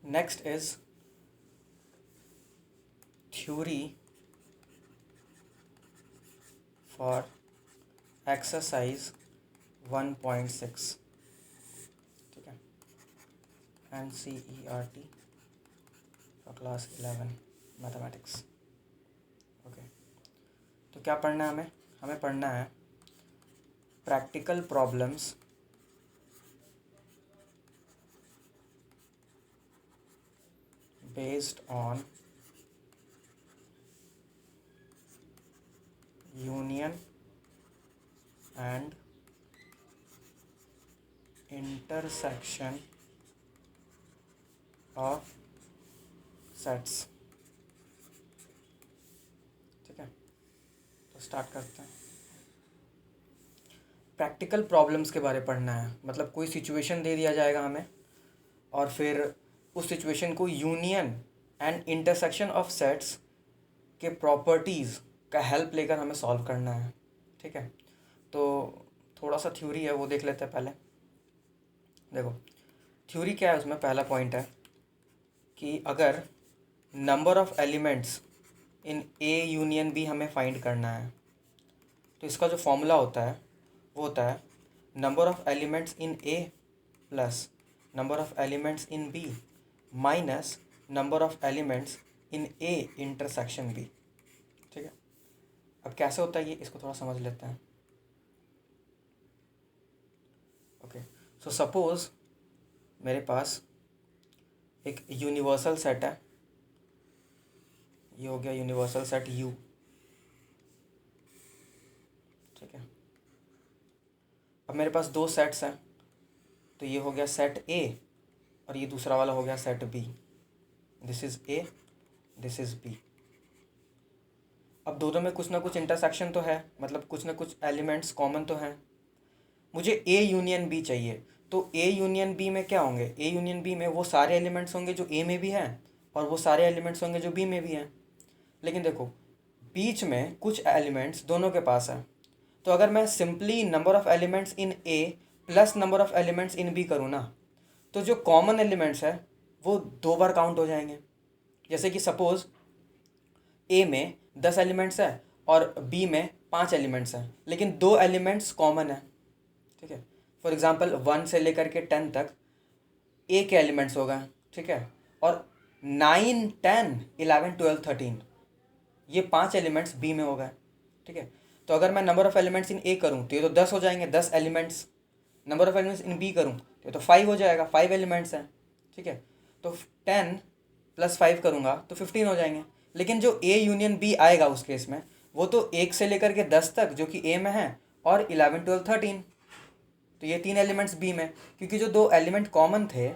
Next is theory for exercise 1.6. ठीक है, NCERT for class 11 mathematics. Okay, तो क्या पढ़ना है हमें पढ़ना है practical problems based on union and intersection of sets. ठीक है, तो स्टार्ट करते हैं. प्रैक्टिकल प्रॉब्लम्स के बारे पढ़ना है, मतलब कोई सिचुएशन दे दिया जाएगा हमें और फिर उस सिचुएशन को union and intersection of sets के प्रॉपर्टीज़ का हेल्प लेकर हमें सॉल्व करना है. ठीक है, तो थोड़ा सा थ्योरी है वो देख लेते हैं पहले. देखो थ्योरी क्या है, उसमें पहला पॉइंट है कि अगर number of elements in A union B हमें फाइंड करना है तो इसका जो फॉर्मूला होता है वो होता है number of elements in A plus number of elements in B minus number of elements in A intersection B. ठीक है, अब कैसे होता है ये, इसको थोड़ा समझ लेते हैं. ओके, सो सपोज मेरे पास एक यूनिवर्सल सेट है, ये हो गया यूनिवर्सल सेट U. ठीक है, अब मेरे पास दो सेट्स हैं, तो ये हो गया सेट A और ये दूसरा वाला हो गया set B. This is A, this is B. अब दोनों में कुछ ना कुछ इंटरसेक्शन तो है, मतलब कुछ ना कुछ एलिमेंट्स कॉमन तो हैं. मुझे A यूनियन B चाहिए, तो A यूनियन B में क्या होंगे, A यूनियन B में वो सारे एलिमेंट्स होंगे जो A में भी हैं और वो सारे एलिमेंट्स होंगे जो B में भी हैं. लेकिन देखो बीच में कुछ एलिमेंट्स दोनों के पास है, तो अगर मैं simply number of elements in A plus number of elements in B करूँ ना, तो जो कॉमन एलिमेंट्स है वो दो बार काउंट हो जाएंगे. जैसे कि सपोज़ A में 10 एलिमेंट्स है और B में 5 एलिमेंट्स हैं, लेकिन दो एलिमेंट्स कॉमन है. ठीक है, फॉर एग्जांपल 1 से लेकर के 10 तक A के एलिमेंट्स हो गए. ठीक है, और 9, 10, 11, 12, 13 ये 5 एलिमेंट्स B में हो गए. ठीक है, तो अगर मैं number of elements in A करूँ तो ये तो 10 हो जाएंगे, 10 elements. Number of elements in B करूँ तो ये तो 5 हो जाएगा, 5 एलिमेंट्स हैं. ठीक है, तो 10 + 5 करूँगा तो 15 हो जाएंगे. लेकिन जो A यूनियन B आएगा उस केस में वो तो 1 से लेकर के 10 तक जो कि A में है और 11, 12, 13, तो ये 3 एलिमेंट्स B में, क्योंकि जो दो एलिमेंट कॉमन थे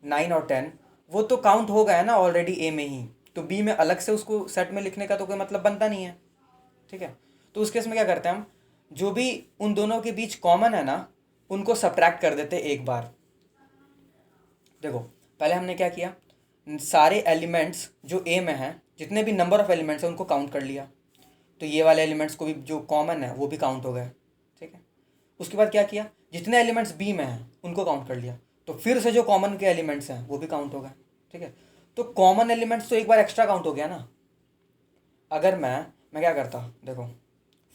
9 और 10 वो तो काउंट हो गया ना ऑलरेडी A में ही, तो B में अलग से उसको सेट में लिखने का तो कोई मतलब बनता नहीं है. ठीक है, तो उस केस में क्या करते हैं हम, जो भी उन दोनों के बीच कॉमन है ना उनको सब्ट्रैक्ट कर देते एक बार. देखो पहले हमने क्या किया, सारे एलिमेंट्स जो A में हैं जितने भी नंबर ऑफ एलिमेंट्स हैं उनको काउंट कर लिया, तो ये वाले एलिमेंट्स को भी जो कॉमन है वो भी काउंट हो गए. ठीक है, उसके बाद क्या किया, जितने एलिमेंट्स B में हैं उनको काउंट कर लिया, तो फिर से जो कॉमन के एलिमेंट्स हैं वो भी काउंट हो गए. ठीक है, तो कॉमन एलिमेंट्स तो एक बार एक्स्ट्रा काउंट हो गया ना. अगर मैं क्या करता, देखो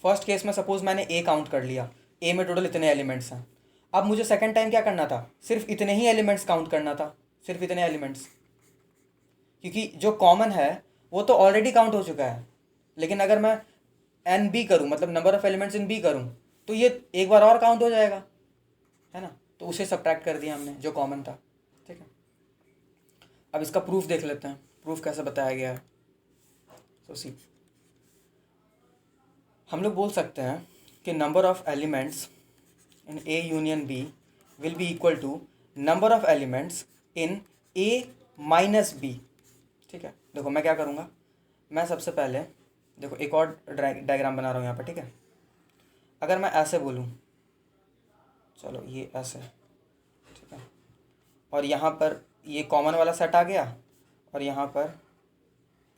फर्स्ट केस में सपोज मैंने A काउंट कर लिया, A में टोटल इतने एलिमेंट्स हैं. अब मुझे सेकंड टाइम क्या करना था, सिर्फ इतने ही एलिमेंट्स काउंट करना था, सिर्फ इतने एलिमेंट्स, क्योंकि जो कॉमन है वो तो ऑलरेडी काउंट हो चुका है. लेकिन अगर मैं NB करूँ, मतलब number of elements in B करूँ, तो ये एक बार और काउंट हो जाएगा, है ना. तो उसे सब्ट्रैक्ट कर दिया हमने जो कॉमन था. ठीक है, अब इसका प्रूफ देख लेते हैं, प्रूफ कैसे बताया गया है. तो सी हम लोग बोल सकते हैं कि number of elements in A union B will be equal to number of elements in A minus B. ठीक है, देखो मैं क्या करूँगा, मैं सबसे पहले देखो एक और डायग्राम बना रहा हूँ यहाँ पर. ठीक है, अगर मैं ऐसे बोलूँ, चलो ये ऐसे, ठीक है, और यहाँ पर ये कॉमन वाला सेट आ गया और यहाँ पर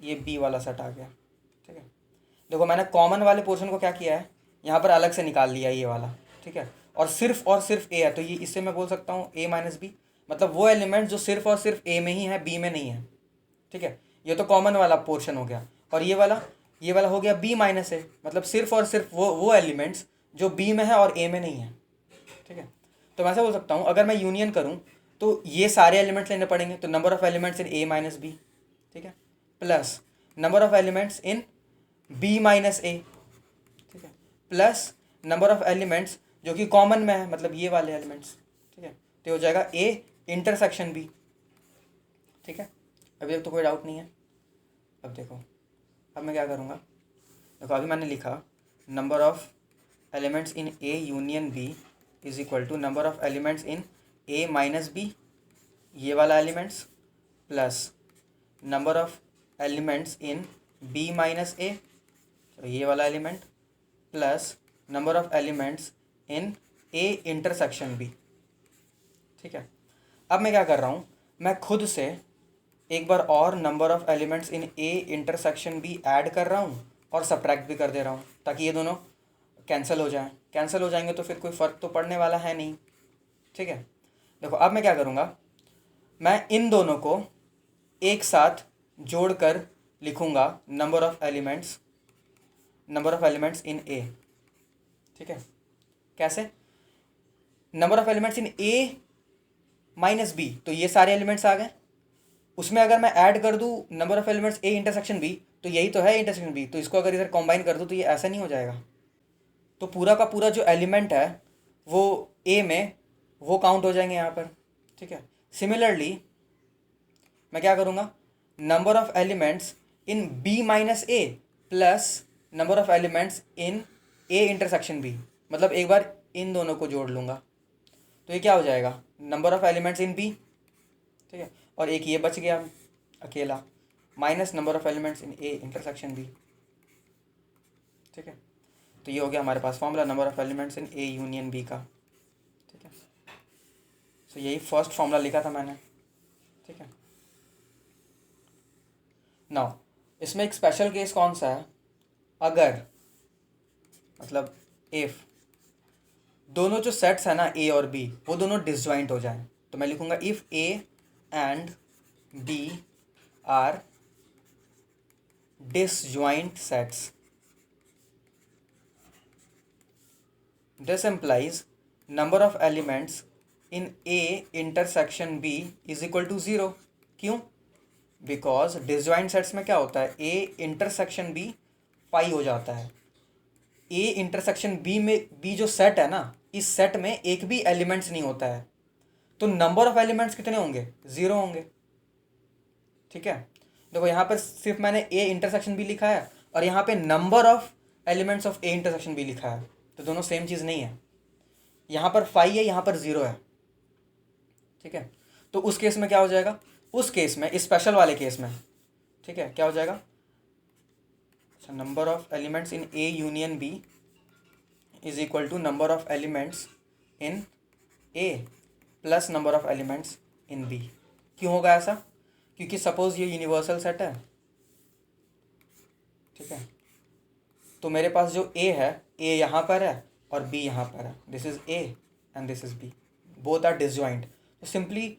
ये B वाला सेट आ गया. ठीक है, देखो मैंने कॉमन वाले पोर्शन को क्या किया है, यहाँ पर अलग से निकाल लिया ये वाला. ठीक है, और सिर्फ A है, तो ये इससे मैं बोल सकता हूँ A माइनस B. मतलब वो एलिमेंट जो सिर्फ और सिर्फ ए में ही है, बी में नहीं है। ठीक है, ये तो कॉमन वाला पोर्शन हो गया। और ये वाला हो गया बी माइनस ए, मतलब सिर्फ और सिर्फ वो एलिमेंट्स जो बी में है और ए में नहीं है। ठीक है, तो मैं ऐसा बोल सकता हूँ, अगर मैं यूनियन करूँ तो ये सारे एलिमेंट्स लेने पड़ेंगे, तो number of elements in A minus B, ठीक है, plus number of elements in B minus A, ठीक है, प्लस नंबर ऑफ एलिमेंट्स जो कि कॉमन में है, मतलब ये वाले एलिमेंट्स। ठीक है, तो हो जाएगा ए इंटरसेक्शन बी। ठीक है, अभी तक तो कोई डाउट नहीं है। अब देखो, अब मैं क्या करूँगा, देखो अभी मैंने लिखा number of elements in A union B is equal to number of elements in A minus B, ये वाला elements, plus number of elements in B minus A, ये वाला element, plus number of elements in A intersection B. ठीक है, अब मैं क्या कर रहा हूँ, मैं खुद से एक बार और number of elements in A intersection B add कर रहा हूँ और सब्ट्रैक्ट भी कर दे रहा हूँ, ताकि ये दोनों कैंसिल हो जाएं। कैंसिल हो जाएंगे तो फिर कोई फ़र्क तो पड़ने वाला है नहीं। ठीक है, देखो अब मैं क्या करूँगा, मैं इन दोनों को एक साथ जोड़कर लिखूँगा number of elements in A. ठीक है, कैसे, number of elements in A minus B, तो ये सारे एलिमेंट्स आ गए, उसमें अगर मैं ऐड कर दूँ number of elements A intersection B, तो यही तो है इंटरसेक्शन बी, तो इसको अगर इधर कॉम्बाइन कर दूँ तो ये ऐसा नहीं हो जाएगा। तो पूरा का पूरा जो एलिमेंट है वो ए में वो काउंट हो जाएंगे यहाँ पर। ठीक है, सिमिलरली मैं क्या करूँगा, number of elements in B minus A plus number of elements in A intersection B, मतलब एक बार इन दोनों को जोड़ लूँगा, तो ये क्या हो जाएगा, number of elements in B. ठीक है, और एक ये बच गया अकेला, minus number of elements in A intersection B. ठीक है, तो ये हो गया हमारे पास formula number of elements in A union B का। ठीक है, तो यही फर्स्ट फॉर्मूला लिखा था मैंने। ठीक है, नाउ इसमें एक स्पेशल केस कौन सा है, अगर मतलब इफ दोनों जो सेट्स है ना ए और बी वो दोनों डिसजॉइंट हो जाएं, तो मैं लिखूंगा if A and B are disjoint sets, this implies number of elements in A intersection B is equal to 0। क्यों, बिकॉज डिसजॉइंट सेट्स में क्या होता है, ए इंटरसेक्शन बी पाई हो जाता है। ए इंटरसेक्शन बी में बी जो सेट है ना, इस सेट में एक भी एलिमेंट्स नहीं होता है, तो नंबर ऑफ एलिमेंट्स कितने होंगे, 0 होंगे। ठीक है, देखो यहाँ पर सिर्फ मैंने ए इंटरसेक्शन बी लिखा है और यहाँ पे number of elements of A intersection B लिखा है, तो दोनों सेम चीज़ नहीं है। यहाँ पर 5 है, यहाँ पर 0 है। ठीक है, तो उस केस में क्या हो जाएगा, उस केस में, इस स्पेशल वाले केस में, ठीक है, क्या हो जाएगा, अच्छा, number of elements in A union B is equal to number of elements in A plus number of elements in B. क्यों होगा ऐसा, क्योंकि सपोज ये यूनिवर्सल सेट है। ठीक है, तो मेरे पास जो ए है, ए यहाँ पर है और बी यहाँ पर है, this is A and this is B, both are disjoint. तो सिंपली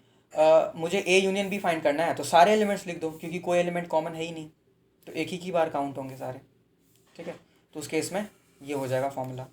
मुझे ए यूनियन बी फाइंड करना है, तो सारे एलिमेंट्स लिख दो, क्योंकि कोई एलिमेंट कॉमन है ही नहीं, तो एक ही बार काउंट होंगे सारे। ठीक है, तो उस केस में ये हो जाएगा फॉर्मूला।